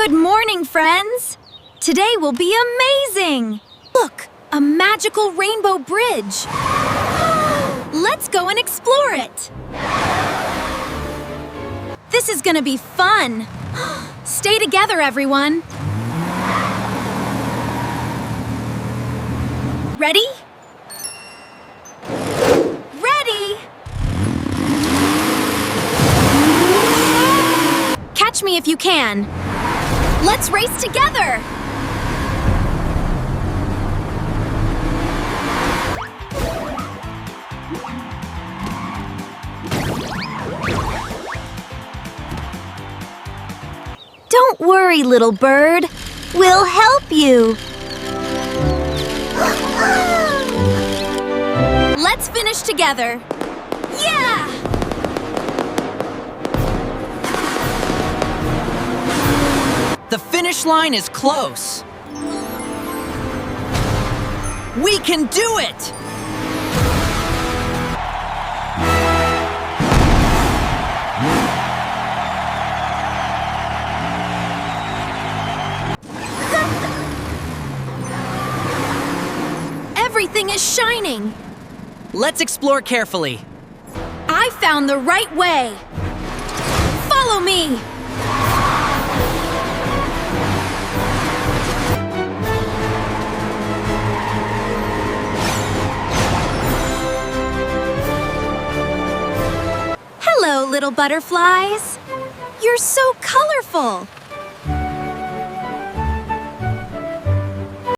Good morning, friends! Today will be amazing! Look, a magical rainbow bridge! Let's go and explore it! This is gonna be fun! Stay together, everyone! Ready? Ready! Catch me if you can! Let's race together! Don't worry, little bird. We'll help you. Let's finish together. Yeah! The finish line is close. We can do it! Everything is shining. Let's explore carefully. I found the right way. Follow me. Hello, little butterflies. You're so colorful.